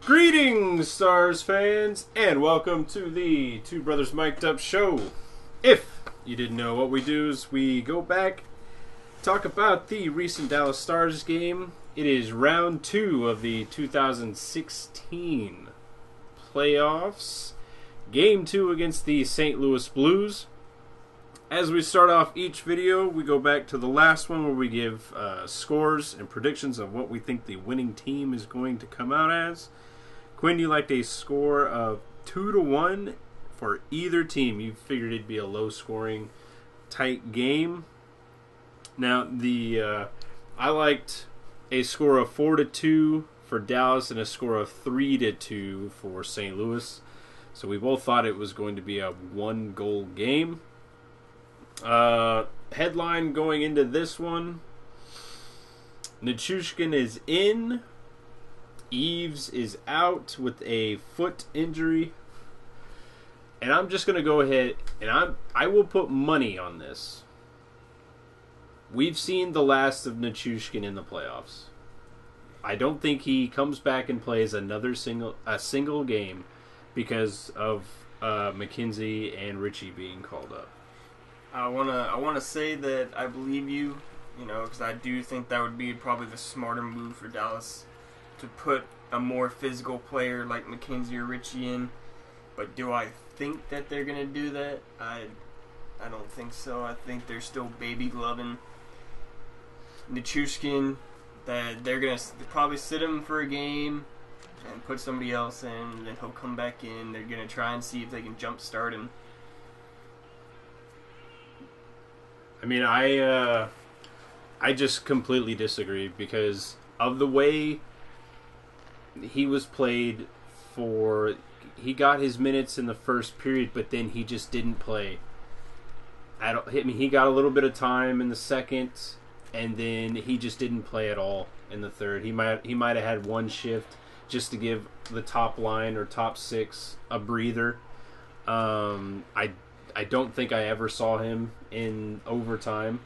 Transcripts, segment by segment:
Greetings, Stars fans, and welcome to the Two Brothers Mic'd Up show. If you didn't know, what we do is we go back, talk about the recent Dallas Stars game. It is round 2 of the 2016 playoffs. Game 2 against the St. Louis Blues. As we start off each video, we go back to the last one where we give scores and predictions of what we think the winning team is going to come out as. Quinn, you liked a score of 2-1 for either team. You figured it'd be a low-scoring, tight game. Now, I liked a score of 4-2 for Dallas and a score of 3-2 for St. Louis. So we both thought it was going to be a one-goal game. Headline going into this one: Nichushkin is in. Eves is out with a foot injury. And I'm just going to go ahead and I will put money on this. We've seen the last of Nichushkin in the playoffs. I don't think he comes back and plays a single game because of McKenzie and Richie being called up. I wanna say that I believe you, because I do think that would be probably the smarter move for Dallas, to put a more physical player like McKenzie or Richie in. But do I think that they're gonna do that? I don't think so. I think they're still baby gloving Nichushkin. That they're gonna probably sit him for a game and put somebody else in, and then he'll come back in. They're gonna try and see if they can jumpstart him. I mean, I just completely disagree because of the way he was played for. He got his minutes in the first period, but then he just didn't play. He got a little bit of time in the second, and then he just didn't play at all in the third. He might have had one shift just to give the top line or top six a breather. I don't think I ever saw him in overtime.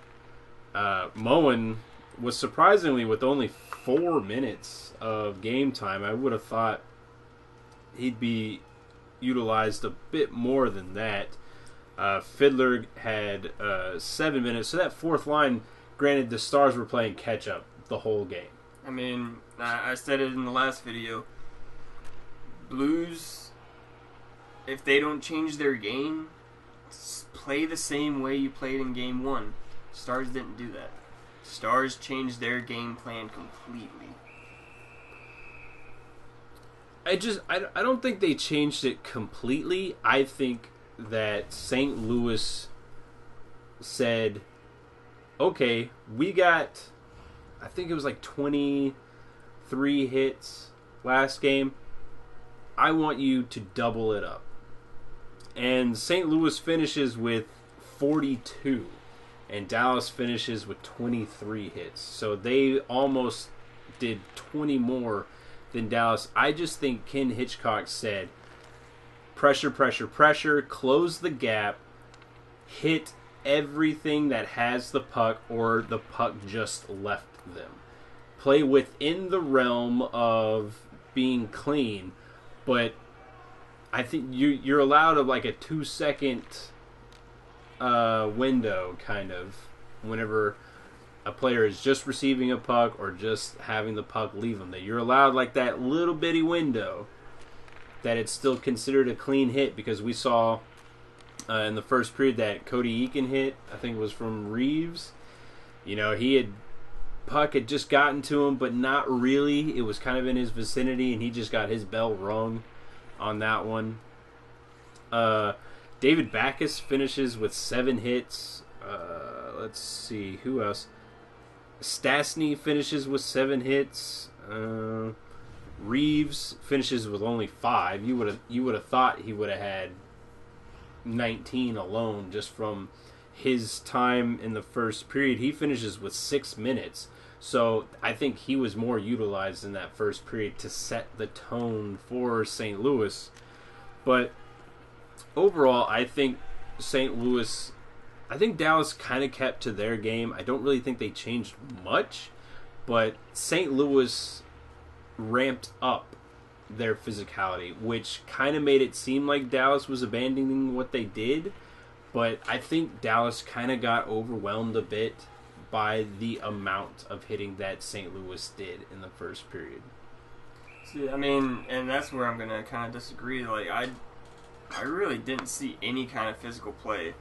Moen was surprisingly with only 4 minutes of game time. I would have thought he'd be utilized a bit more than that. Fiddler had 7 minutes. So that fourth line, granted, the Stars were playing catch-up the whole game. I mean, I said it in the last video. Blues, if they don't change their game, play the same way you played in game 1. Stars didn't do that. Stars changed their game plan completely. I don't think they changed it completely. I think that St. Louis said, okay, we got, I think it was like 23 hits last game. I want you to double it up. And St. Louis finishes with 42. And Dallas finishes with 23 hits. So they almost did 20 more than Dallas. I just think Ken Hitchcock said, pressure, pressure, pressure, close the gap, hit everything that has the puck or the puck just left them. Play within the realm of being clean, but I think you're allowed like a 2-second window, kind of, whenever a player is just receiving a puck or just having the puck leave them. That you're allowed like that little bitty window that it's still considered a clean hit, because we saw in the first period that Cody Eakin hit, I think it was from Reeves. Puck had just gotten to him, but not really. It was kind of in his vicinity, and he just got his bell rung on that one. David Backes finishes with 7 hits. Let's see, who else? Stastny finishes with 7 hits. Reeves finishes with only 5. You would have thought he would have had 19 alone just from his time in the first period. He finishes with 6 minutes. So I think he was more utilized in that first period to set the tone for St. Louis. But overall, I think Dallas kind of kept to their game. I don't really think they changed much, but St. Louis ramped up their physicality, which kind of made it seem like Dallas was abandoning what they did. But I think Dallas kind of got overwhelmed a bit by the amount of hitting that St. Louis did in the first period. See, I mean, and that's where I'm gonna kind of disagree. Like, I really didn't see any kind of physical play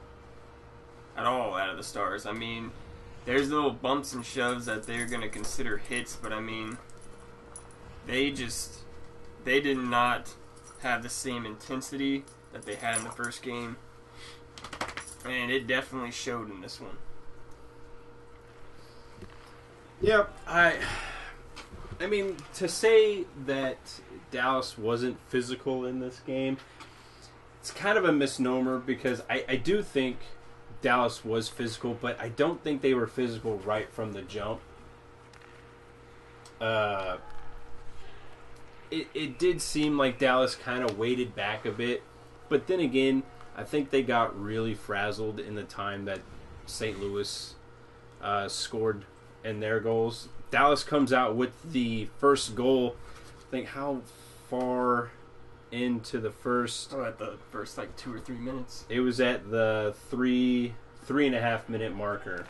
at all out of the Stars. I mean, there's little bumps and shoves that they're gonna consider hits, but I mean, they did not have the same intensity that they had in the first game, and it definitely showed in this one. Yeah, I mean, to say that Dallas wasn't physical in this game, it's kind of a misnomer, because I do think Dallas was physical, but I don't think they were physical right from the jump. It did seem like Dallas kind of waited back a bit, but then again, I think they got really frazzled in the time that St. Louis scored in their goals. Dallas comes out with the first goal. I think how far into the first? Oh, at the first like 2 or 3 minutes. It was at the 3.5 minute marker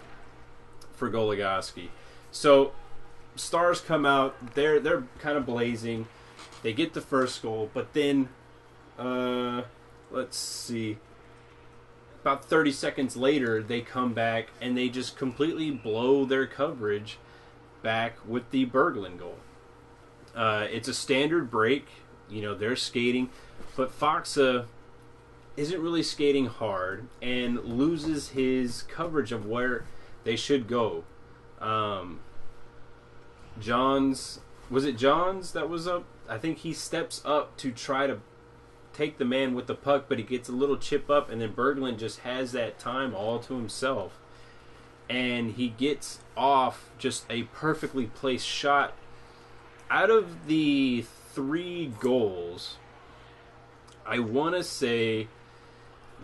for Goligoski. So Stars come out. They're kind of blazing. They get the first goal, but then let's see. About 30 seconds later, they come back and they just completely blow their coverage back with the Berglund goal. It's a standard break. You know, they're skating, but Faksa isn't really skating hard and loses his coverage of where they should go. Johns, was it Johns that was up? I think he steps up to try to take the man with the puck, but he gets a little chip up, and then Berglund just has that time all to himself. And he gets off just a perfectly placed shot. Out of the 3 goals, I want to say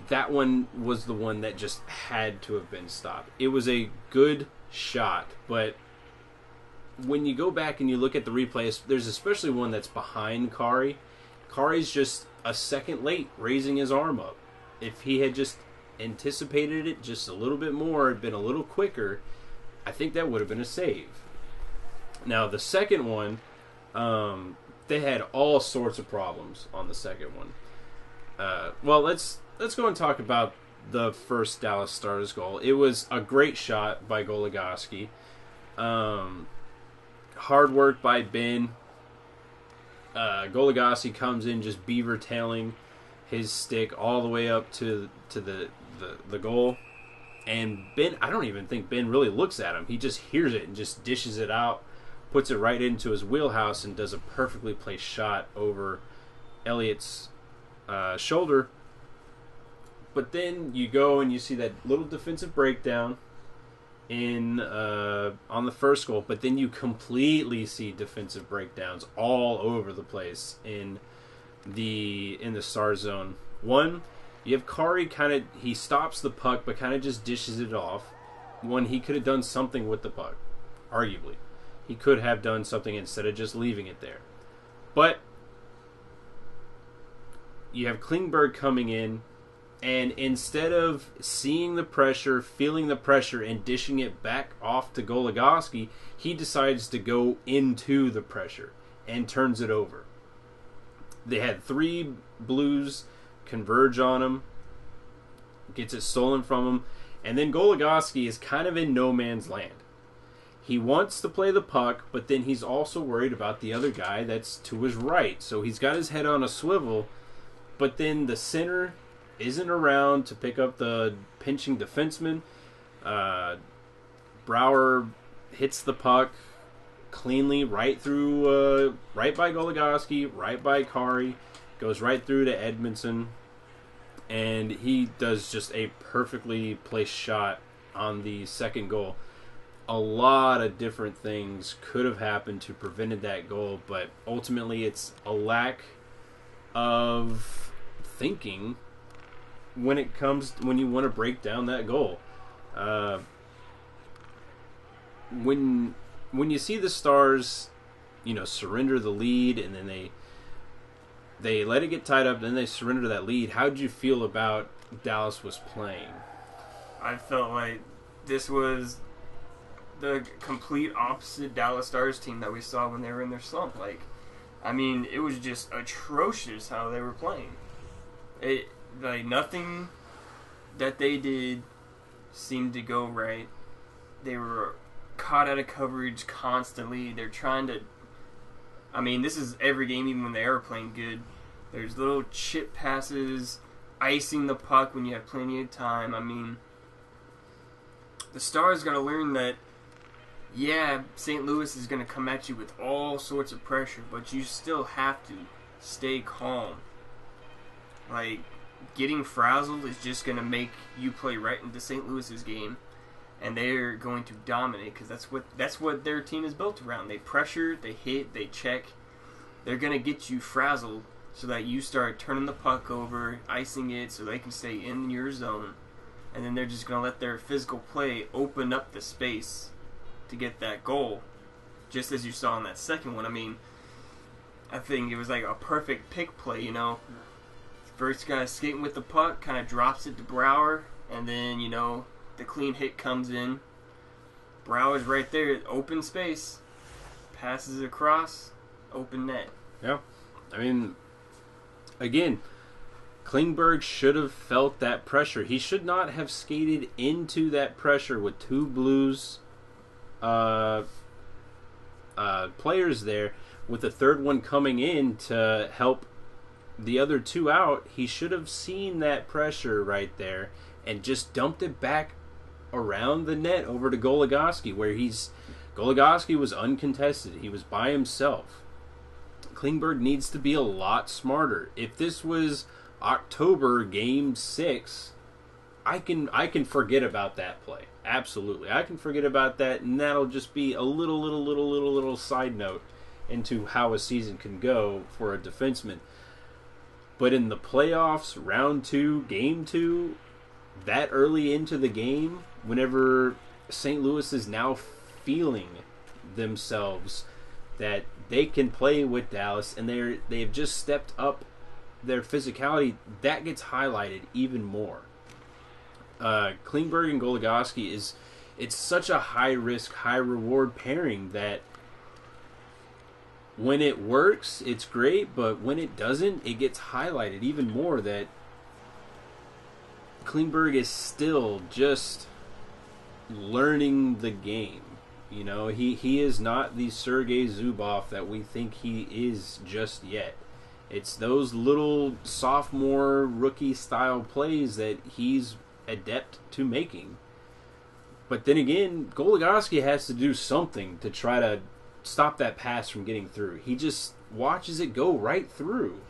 that one was the one that just had to have been stopped. It was a good shot, but when you go back and you look at the replays, there's especially one that's behind Kari. Kari's just a second late raising his arm up. If he had just anticipated it just a little bit more, been a little quicker, I think that would have been a save. Now the second one, they had all sorts of problems on the second one. Well, let's go and talk about the first Dallas Stars goal. It was a great shot by Goligoski. Hard work by Ben. Goligoski comes in just beaver tailing his stick all the way up to the goal. And Ben, I don't even think Ben really looks at him. He just hears it and just dishes it out, puts it right into his wheelhouse, and does a perfectly placed shot over Elliott's shoulder. But then you go and you see that little defensive breakdown in on the first goal, but then you completely see defensive breakdowns all over the place in the Star zone. One, you have Kari he stops the puck but kind of just dishes it off. One, he could have done something with the puck, arguably. He could have done something instead of just leaving it there. But you have Klingberg coming in, and instead of seeing the pressure, feeling the pressure, and dishing it back off to Goligoski, he decides to go into the pressure and turns it over. They had 3 Blues converge on him, gets it stolen from him, and then Goligoski is kind of in no man's land. He wants to play the puck, but then he's also worried about the other guy that's to his right. So he's got his head on a swivel, but then the center isn't around to pick up the pinching defenseman. Brouwer hits the puck cleanly right through, right by Goligoski, right by Kari, goes right through to Edmondson, and he does just a perfectly placed shot on the second goal. A lot of different things could have happened to prevented that goal, but ultimately it's a lack of thinking when you want to break down that goal. When you see the Stars, surrender the lead, and then they They let it get tied up, then they surrender that lead. How did you feel about Dallas was playing? I felt like this was the complete opposite Dallas Stars team that we saw when they were in their slump. It was just atrocious how they were playing. Nothing that they did seemed to go right. They were caught out of coverage constantly. They're trying to... this is every game, even when they are playing good. There's little chip passes, icing the puck when you have plenty of time. The Stars got to learn that, St. Louis is going to come at you with all sorts of pressure, but you still have to stay calm. Getting frazzled is just going to make you play right into St. Louis's game, and they're going to dominate because that's what their team is built around. They pressure, they hit, they check. They're going to get you frazzled so that you start turning the puck over, icing it so they can stay in your zone, and then they're just going to let their physical play open up the space to get that goal, just as you saw in that second one. I think it was like a perfect pick play, First guy skating with the puck, kind of drops it to Brouwer, and then, the clean hit comes in. Brouwer's right there, open space, passes it across, open net. Yeah. Again, Klingberg should have felt that pressure. He should not have skated into that pressure with two Blues players there, with the third one coming in to help the other two out. He should have seen that pressure right there and just dumped it back around the net over to Goligoski, where Goligoski was uncontested. He was by himself. Klingberg needs to be a lot smarter. If this was October Game 6, I can forget about that play. Absolutely. I can forget about that, and that'll just be a little side note into how a season can go for a defenseman. But in the playoffs, round 2, game 2, that early into the game, whenever St. Louis is now feeling themselves that they can play with Dallas, and they've just stepped up their physicality, that gets highlighted even more. Klingberg and Goligoski it's such a high risk, high reward pairing that when it works, it's great, but when it doesn't, it gets highlighted even more that Klingberg is still just learning the game. He is not the Sergei Zubov that we think he is just yet. It's those little sophomore rookie style plays that he's adept to making. But then again, Goligoski has to do something to try to stop that pass from getting through. He just watches it go right through.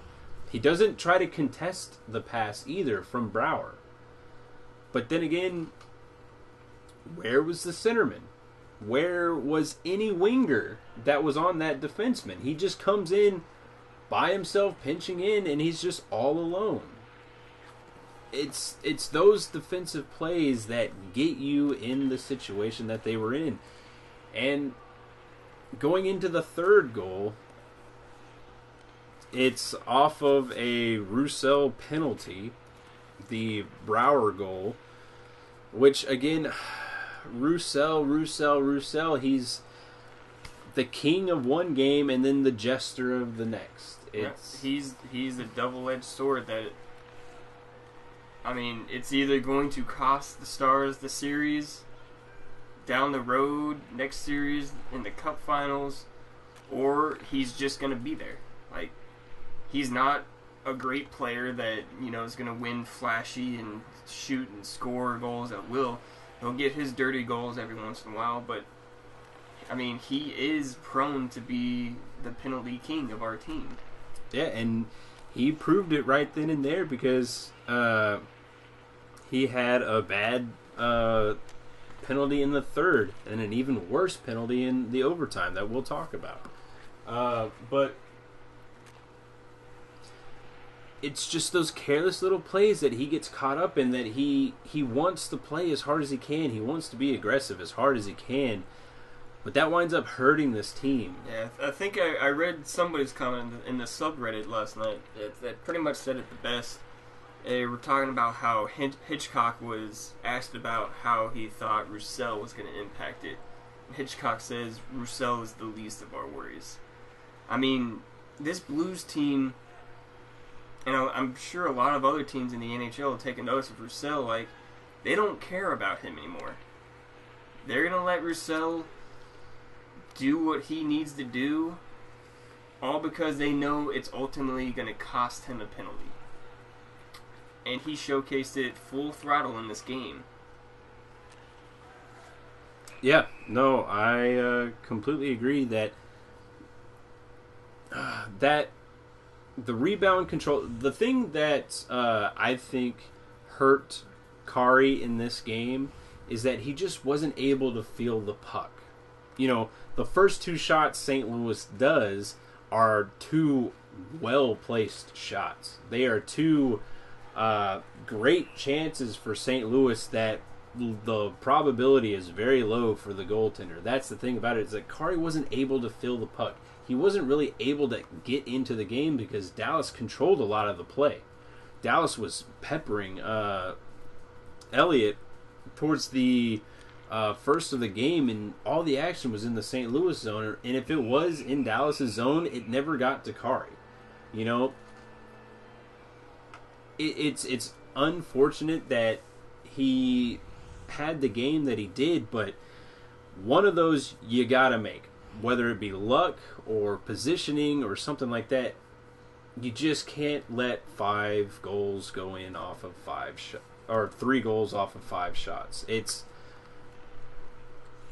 He doesn't try to contest the pass either from Brouwer. But then again, where was the centerman? Where was any winger that was on that defenseman? He just comes in by himself, pinching in, and he's just all alone. It's those defensive plays that get you in the situation that they were in. And going into the third goal, it's off of a Roussel penalty, the Brouwer goal, which again, Roussel, he's the king of one game and then the jester of the next. He's a double-edged sword that, it's either going to cost the Stars the series down the road, next series in the Cup Finals, or he's just going to be there. He's not a great player that, is going to win flashy and shoot and score goals at will. He'll get his dirty goals every once in a while, but, he is prone to be the penalty king of our team. Yeah, and he proved it right then and there because he had a bad penalty in the third and an even worse penalty in the overtime that we'll talk about. But it's just those careless little plays that he gets caught up in, that he wants to play as hard as he can. He wants to be aggressive as hard as he can. But that winds up hurting this team. Yeah, I think I read somebody's comment in the subreddit last night that pretty much said it the best. They were talking about how Hitchcock was asked about how he thought Roussel was going to impact it. Hitchcock says Roussel is the least of our worries. I mean, this Blues team, and I'm sure a lot of other teams in the NHL will take a notice of Roussel, like, they don't care about him anymore. They're going to let Roussel do what he needs to do, all because they know it's ultimately going to cost him a penalty. And he showcased it full throttle in this game. Yeah, no, I completely agree that the rebound control, the thing that I think hurt Kari in this game is that he just wasn't able to feel the puck. You know, the first two shots St. Louis does are two well-placed shots. They are two great chances for St. Louis that the probability is very low for the goaltender. That's the thing about it, is that Kari wasn't able to feel the puck. He wasn't really able to get into the game because Dallas controlled a lot of the play. Dallas was peppering Elliott towards the first of the game, and all the action was in the St. Louis zone. And if it was in Dallas's zone, it never got to Kari. You know, it's unfortunate that he had the game that he did, but one of those you gotta make, whether it be luck or positioning or something like that. You just can't let 5 goals go in off of 5 shots, or 3 goals off of 5 shots.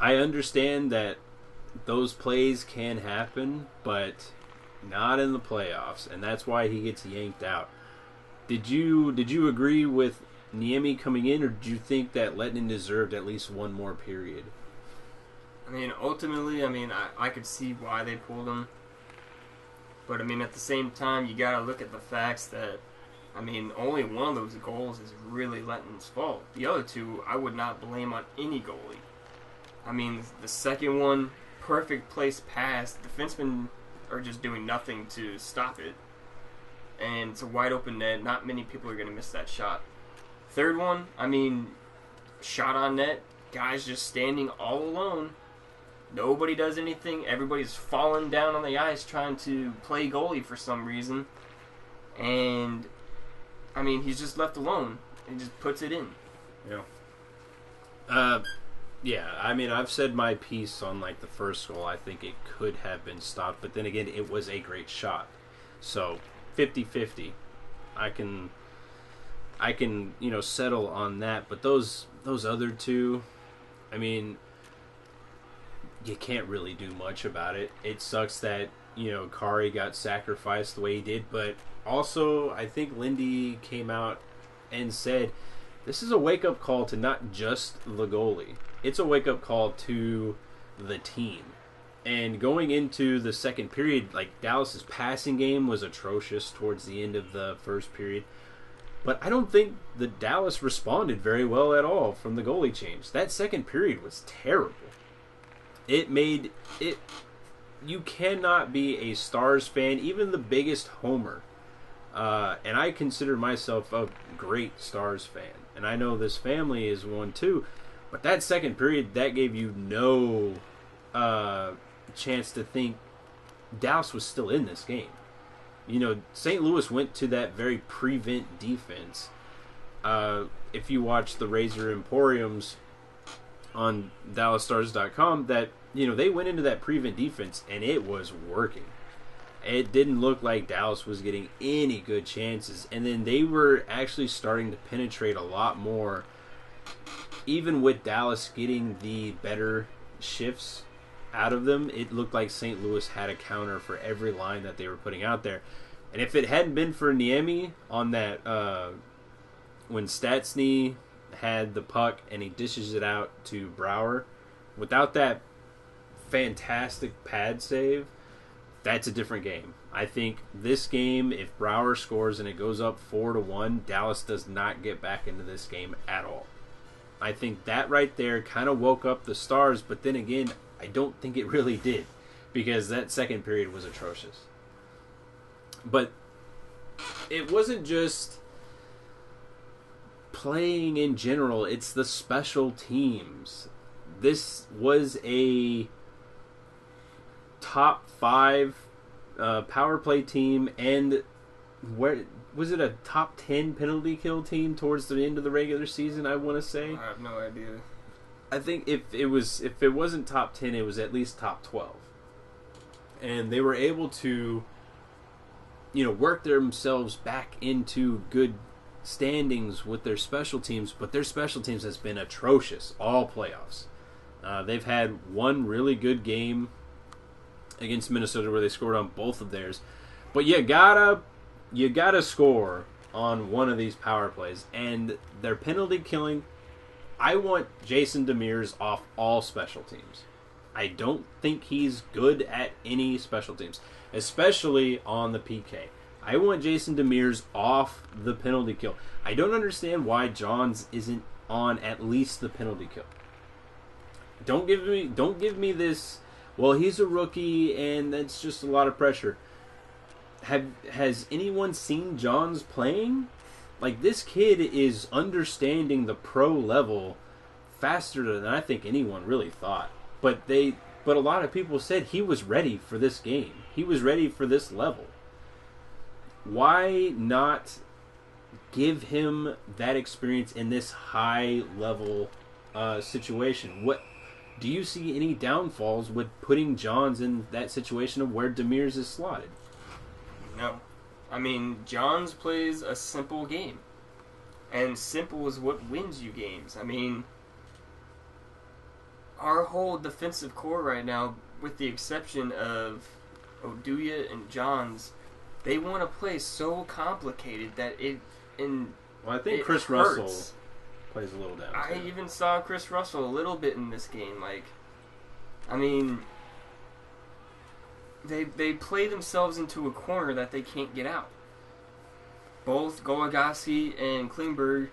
I understand that those plays can happen, but not in the playoffs, and that's why he gets yanked out. Did you agree with Niemi coming in, or did you think that Lettinen deserved at least one more period? I mean, ultimately, I could see why they pulled him. But, at the same time, you got to look at the facts that, only one of those goals is really Lettinen's fault. The other two, I would not blame on any goalie. The second one, perfect place pass. Defensemen are just doing nothing to stop it. And it's a wide open net. Not many people are going to miss that shot. Third one, shot on net. Guys just standing all alone. Nobody does anything. Everybody's falling down on the ice trying to play goalie for some reason. And, he's just left alone. He just puts it in. Yeah. I've said my piece on, the first goal. I think it could have been stopped. But then again, it was a great shot. So, 50-50. I can settle on that. But those other two, you can't really do much about it. It sucks that, Kari got sacrificed the way he did, but also I think Lindy came out and said this is a wake-up call to not just the goalie. It's a wake-up call to the team. And going into the second period, Dallas's passing game was atrocious towards the end of the first period. But I don't think the Dallas responded very well at all from the goalie change. That second period was terrible. You cannot be a Stars fan, even the biggest homer. And I consider myself a great Stars fan. And I know this family is one too. But that second period, that gave you no chance to think Dallas was still in this game. St. Louis went to that very prevent defense. If you watch the Razor Emporiums on DallasStars.com, that they went into that prevent defense and it was working. It didn't look like Dallas was getting any good chances, and then they were actually starting to penetrate a lot more. Even with Dallas getting the better shifts out of them, it looked like St. Louis had a counter for every line that they were putting out there. And if it hadn't been for Niemi on that, when Stastny had the puck and he dishes it out to Brouwer, without that fantastic pad save, that's a different game. I think this game, if Brouwer scores and it goes up 4-1, Dallas does not get back into this game at all. I think that right there kind of woke up the Stars, but then again, I don't think it really did, because that second period was atrocious. But it wasn't just playing in general, it's the special teams. This was a top 5 power play team, and where was it, a top 10 penalty kill team towards the end of the regular season, I want to say. I have no idea. I think if it wasn't top 10, it was at least top 12. And they were able to, work themselves back into good standings with their special teams, but their special teams has been atrocious all playoffs. They've had one really good game against Minnesota where they scored on both of theirs, but you gotta score on one of these power plays, and their penalty killing. I want Jason Demers off all special teams. I don't think he's good at any special teams, especially on the PK. I want Jason Demers off the penalty kill. I don't understand why Johns isn't on at least the penalty kill. Don't give me this, well, he's a rookie and that's just a lot of pressure. Has anyone seen Johns playing? Like, this kid is understanding the pro level faster than I think anyone really thought. But a lot of people said he was ready for this game. He was ready for this level. Why not give him that experience in this high level situation? What do you see any downfalls with putting Johns in that situation of where Demers is slotted? No. I mean, Johns plays a simple game. And simple is what wins you games. I mean, our whole defensive core right now, with the exception of Oduya and Johns, they want to play so complicated that I think Chris Roussel plays a little down. I even saw Chris Roussel a little bit in this game. Like, I mean, they play themselves into a corner that they can't get out. Both Goligoski and Klingberg,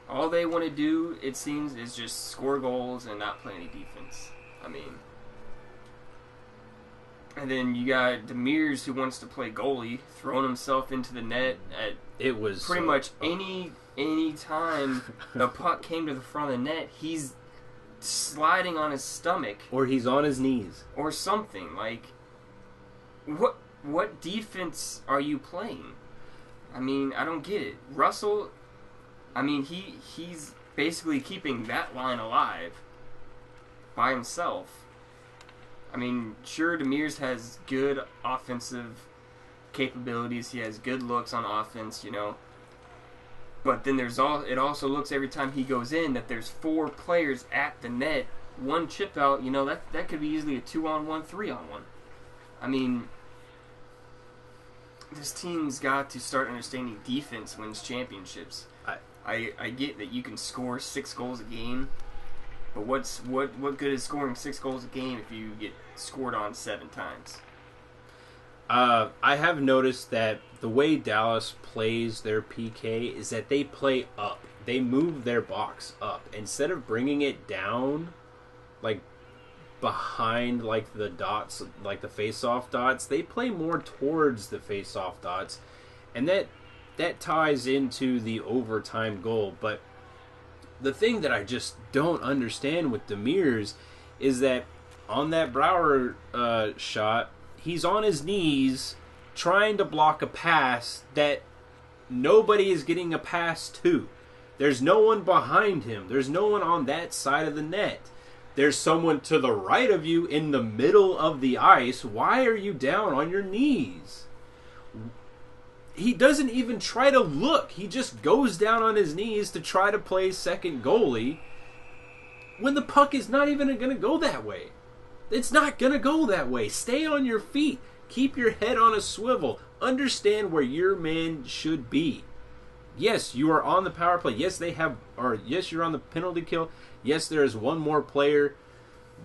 all they want to do, it seems, is just score goals and not play any defense. I mean, and then you got Demers, who wants to play goalie, throwing himself into the net at pretty much any time the puck came to the front of the net, he's sliding on his stomach, or he's on his knees, or something. Like, what defense are you playing? I mean, I don't get it. Roussel, I mean, he's basically keeping that line alive by himself. I mean, sure, Demers has good offensive capabilities. He has good looks on offense, But then it also looks every time he goes in that there's 4 players at the net, one chip out. That could be easily a 2-on-1, 3-on-1. I mean, this team's got to start understanding defense wins championships. I get that you can score 6 goals a game, but what good is scoring 6 goals a game if you get scored on 7 times? I have noticed that the way Dallas plays their PK is that they play up. They move their box up instead of bringing it down, like behind like the dots, like the face-off dots. They play more towards the face-off dots, and that ties into the overtime goal. But the thing that I just don't understand with Demers is that on that Brouwer shot, he's on his knees trying to block a pass that nobody is getting a pass to. There's no one behind him. There's no one on that side of the net. There's someone to the right of you in the middle of the ice. Why are you down on your knees? He doesn't even try to look. He just goes down on his knees to try to play second goalie when the puck is not even going to go that way. It's not going to go that way. Stay on your feet. Keep your head on a swivel. Understand where your man should be. Yes, you are on the power play. Yes, yes, you're on the penalty kill. Yes, there is one more player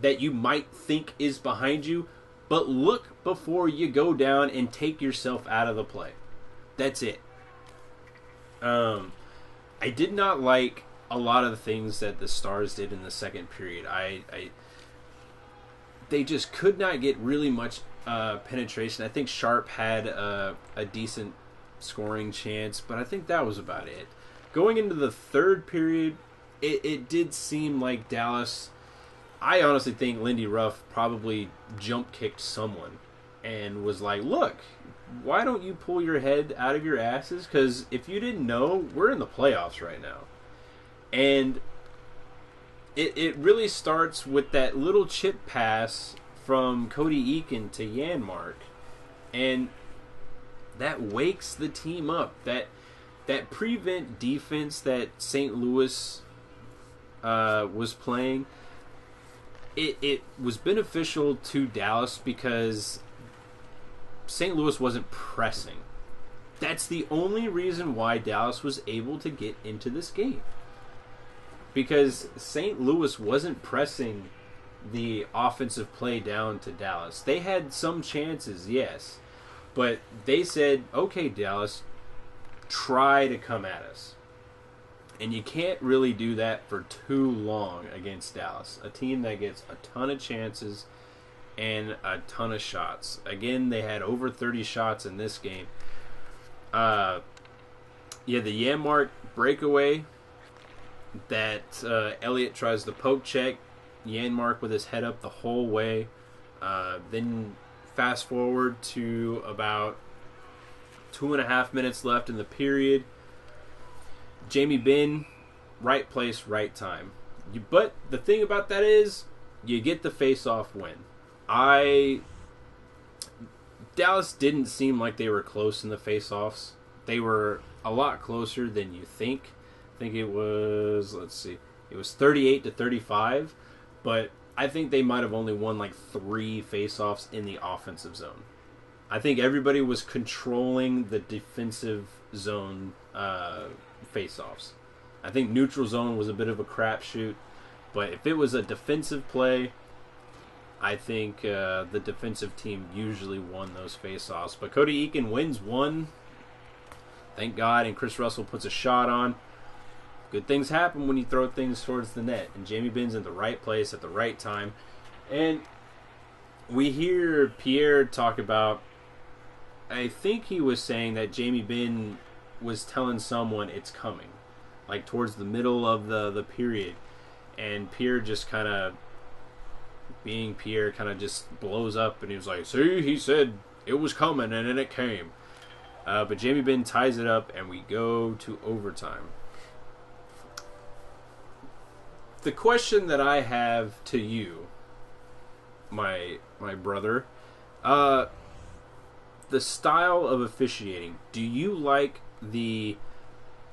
that you might think is behind you, but look before you go down and take yourself out of the play. That's it. I did not like a lot of the things that the Stars did in the second period. they just could not get really much penetration. I think Sharp had a decent scoring chance, but I think that was about it. Going into the third period, it did seem like Dallas... I honestly think Lindy Ruff probably jump-kicked someone and was like, look, why don't you pull your head out of your asses? Because if you didn't know, we're in the playoffs right now. And it really starts with that little chip pass from Cody Eakin to Janmark. And that wakes the team up. That prevent defense that St. Louis was playing, it was beneficial to Dallas because St. Louis wasn't pressing. That's the only reason why Dallas was able to get into this game. Because St. Louis wasn't pressing the offensive play down to Dallas. They had some chances, yes. But they said, okay, Dallas, try to come at us. And you can't really do that for too long against Dallas. A team that gets a ton of chances and a ton of shots. Again, they had over 30 shots in this game. The Janmark breakaway that Elliott tries to poke check. Janmark with his head up the whole way. Then fast forward to about 2.5 minutes left in the period. Jamie Benn, right place, right time. But the thing about that is, you get the face-off win. Dallas didn't seem like they were close in the face-offs. They were a lot closer than you think. I think it was, it was 38-35, but I think they might have only won like 3 face-offs in the offensive zone. I think everybody was controlling the defensive zone face-offs. I think neutral zone was a bit of a crapshoot, but if it was a defensive play, I think the defensive team usually won those face-offs. But Cody Eakin wins one, thank God, and Chris Roussel puts a shot on. Good things happen when you throw things towards the net, and Jamie Benn's in the right place at the right time. And we hear Pierre talk about, I think he was saying that Jamie Benn was telling someone it's coming, like towards the middle of the period, and Pierre just kind of, being Pierre, kind of just blows up, and he was like, see, he said it was coming, and then it came. But Jamie Benn ties it up, and we go to overtime. The question that I have to you, my brother, the style of officiating, do you like the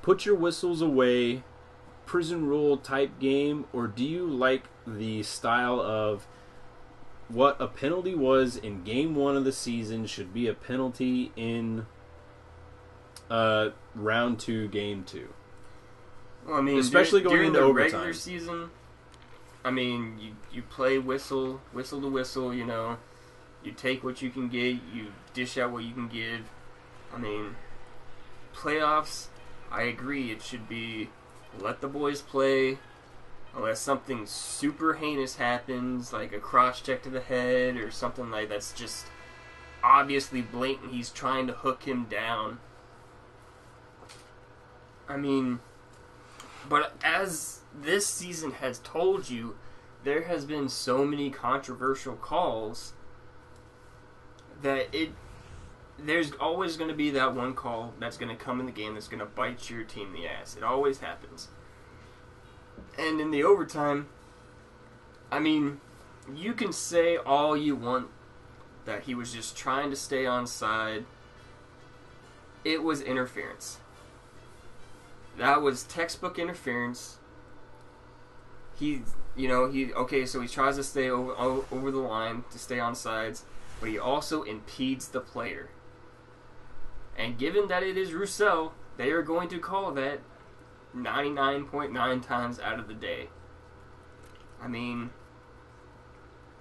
put your whistles away, prison rule type game, or do you like the style of what a penalty was in game 1 of the season should be a penalty in round 2, game 2? Well, I mean, especially going into overtime. Regular season, I mean, you play whistle to whistle, you know. You take what you can get, you dish out what you can give. I mean, playoffs, I agree, it should be let the boys play unless something super heinous happens, like a cross-check to the head or something like that's just obviously blatant. He's trying to hook him down. I mean, but as this season has told you, there has been so many controversial calls that there's always going to be that one call that's going to come in the game that's going to bite your team in the ass. It always happens. And in the overtime, I mean, you can say all you want that he was just trying to stay onside. It was interference. That was textbook interference. So he tries to stay over the line to stay on sides, but he also impedes the player. And given that it is Roussel, they are going to call that 99.9 times out of the day. I mean,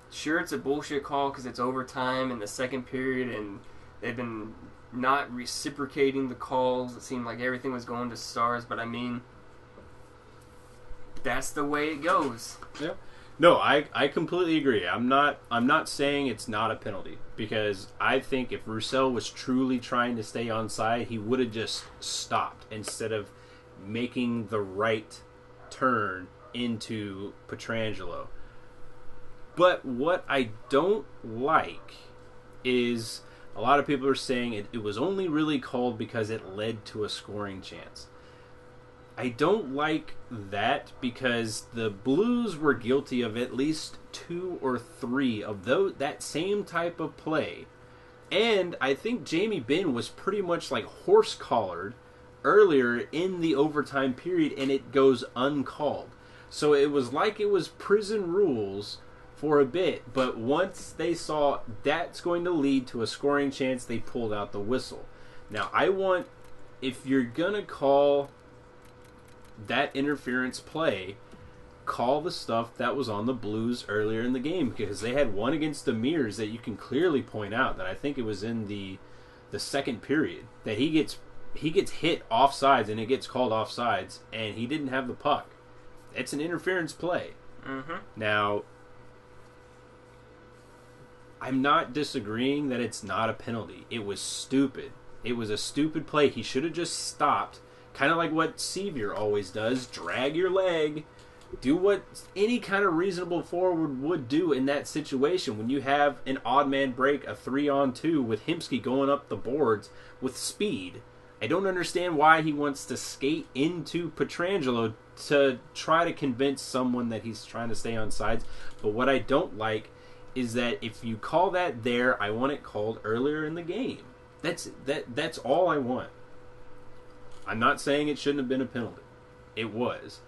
sure, it's a bullshit call because it's overtime in the second period, and they've been not reciprocating the calls. It seemed like everything was going to Stars, but I mean, that's the way it goes. Yeah. No, I completely agree. I'm not saying it's not a penalty because I think if Roussel was truly trying to stay onside, he would have just stopped instead of making the right turn into Pietrangelo. But what I don't like is a lot of people are saying it was only really called because it led to a scoring chance. I don't like that because the Blues were guilty of at least 2 or 3 of that same type of play. And I think Jamie Benn was pretty much like horse-collared earlier in the overtime period, and it goes uncalled. So it was like it was prison rules for a bit, but once they saw that's going to lead to a scoring chance, they pulled out the whistle. Now, if you're going to call that interference play, call the stuff that was on the Blues earlier in the game, because they had one against the Mears that you can clearly point out that I think it was in the second period that he gets hit offsides and it gets called offsides and he didn't have the puck. It's an interference play. Mm-hmm. Now, I'm not disagreeing that it's not a penalty. It was stupid. It was a stupid play. He should have just stopped. Kind of like what Sevier always does. Drag your leg. Do what any kind of reasonable forward would do in that situation when you have an odd man break, a 3-on-2 with Hemsky going up the boards with speed. I don't understand why he wants to skate into Pietrangelo to try to convince someone that he's trying to stay on sides. But what I don't like is that if you call that there, I want it called earlier in the game. That's all I want. I'm not saying it shouldn't have been a penalty. It was.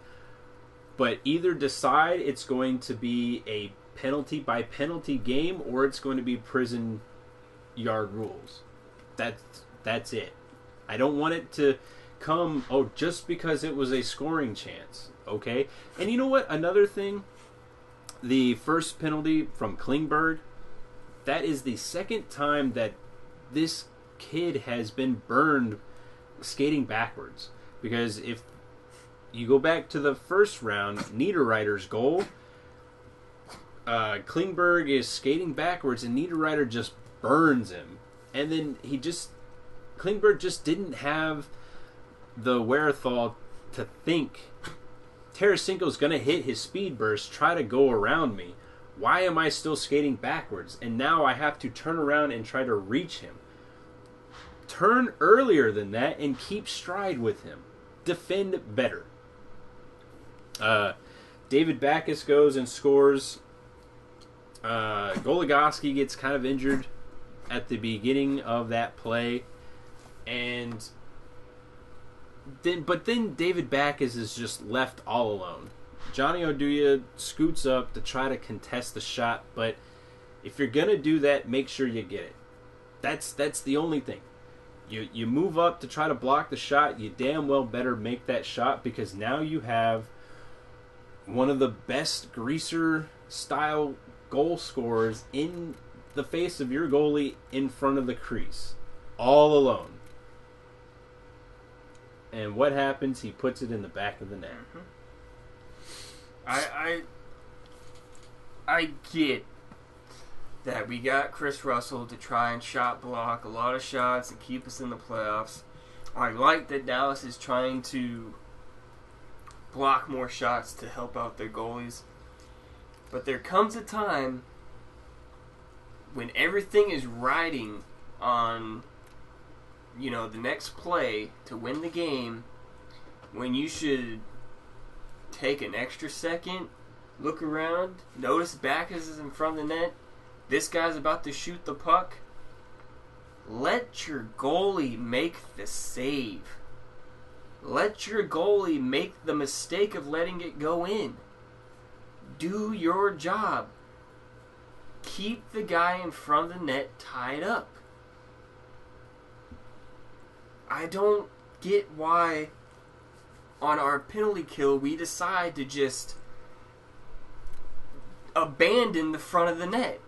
But either decide it's going to be a penalty by penalty game or it's going to be prison yard rules. That's it. I don't want it to come, just because it was a scoring chance. Okay? And you know what? Another thing, the first penalty from Klingberg, that is the second time that this kid has been burned skating backwards. Because if you go back to the first round, Niederreiter's goal, Klingberg is skating backwards and Niederreiter just burns him. And then Klingberg just didn't have the wherewithal to think, Tarasenko's going to hit his speed burst, try to go around me. Why am I still skating backwards? And now I have to turn around and try to reach him. Turn earlier than that and keep stride with him. Defend better. David Backes goes and scores. Goligoski gets kind of injured at the beginning of that play. And then David Backes is just left all alone. Johnny Oduya scoots up to try to contest the shot, but if you're going to do that, make sure you get it. That's the only thing. You move up to try to block the shot, you damn well better make that shot, because now you have one of the best greaser-style goal scorers in the face of your goalie in front of the crease. All alone. And what happens? He puts it in the back of the net. I get that we got Chris Roussel to try and shot block a lot of shots and keep us in the playoffs. I like that Dallas is trying to block more shots to help out their goalies. But there comes a time when everything is riding on, the next play to win the game, when you should take an extra second, look around, notice Backes is in front of the net, this guy's about to shoot the puck. Let your goalie make the save. Let your goalie make the mistake of letting it go in. Do your job. Keep the guy in front of the net tied up. I don't get why on our penalty kill we decide to just abandon the front of the net.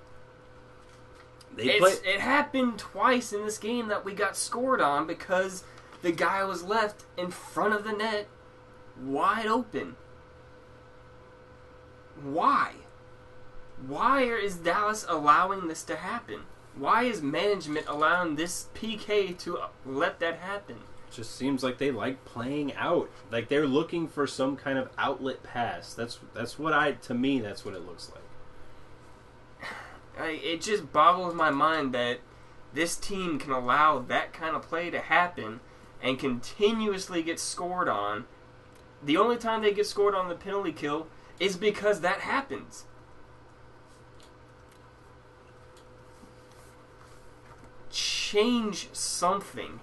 It happened twice in this game that we got scored on because the guy was left in front of the net wide open. Why? Why is Dallas allowing this to happen? Why is management allowing this PK to let that happen? Just seems like they like playing out. Like they're looking for some kind of outlet pass. That's what to me that's what it looks like. It just boggles my mind that this team can allow that kind of play to happen and continuously get scored on. The only time they get scored on the penalty kill is because that happens. Change something.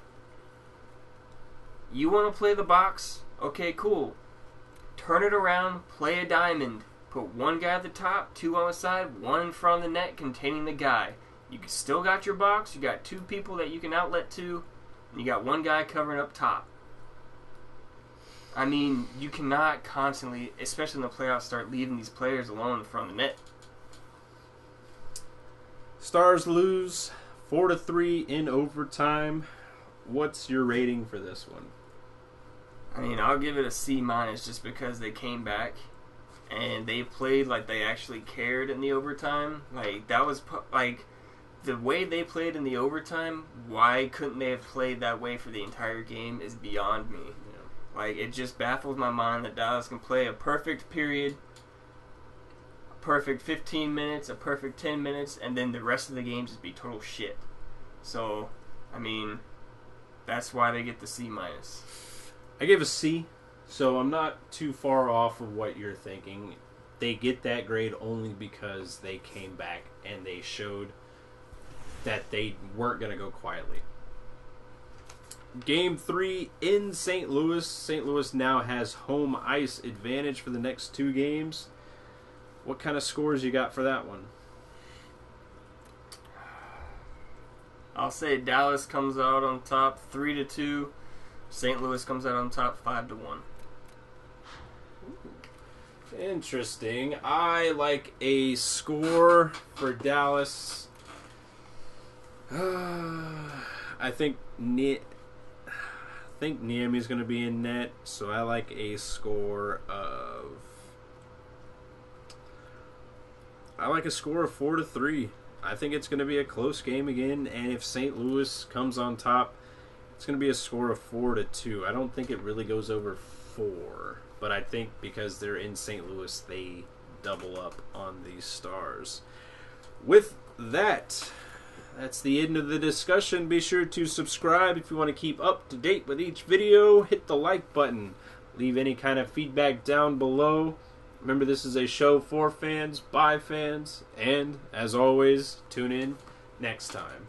You want to play the box? Okay, cool. Turn it around, play a diamond. Put one guy at the top, two on the side, one in front of the net containing the guy. You still got your box, you got two people that you can outlet to, and you got one guy covering up top. I mean, you cannot constantly, especially in the playoffs, start leaving these players alone in front of the net. Stars lose 4-3 in overtime. What's your rating for this one? I mean, I'll give it a C- just because they came back and they played like they actually cared in the overtime. Like, that was, like, the way they played in the overtime, why couldn't they have played that way for the entire game is beyond me. Yeah. Like, it just baffles my mind that Dallas can play a perfect period, a perfect 15 minutes, a perfect 10 minutes, and then the rest of the game just be total shit. So, I mean, that's why they get the C-. I gave a C, so I'm not too far off of what you're thinking. They get that grade only because they came back and they showed that they weren't going to go quietly. Game 3 in St. Louis. St. Louis now has home ice advantage for the next two games. What kind of scores you got for that one? I'll say Dallas comes out on top 3-2. St. Louis comes out on top 5-1. Interesting. I like a score for Dallas. I think Niemi's going to be in net, so I like a score of 4-3. I think it's going to be a close game again, and if St. Louis comes on top, it's going to be a score of 4-2. I don't think it really goes over 4, but I think because they're in St. Louis, they double up on these Stars. With that, that's the end of the discussion. Be sure to subscribe if you want to keep up to date with each video. Hit the like button. Leave any kind of feedback down below. Remember, this is a show for fans, by fans, and, as always, tune in next time.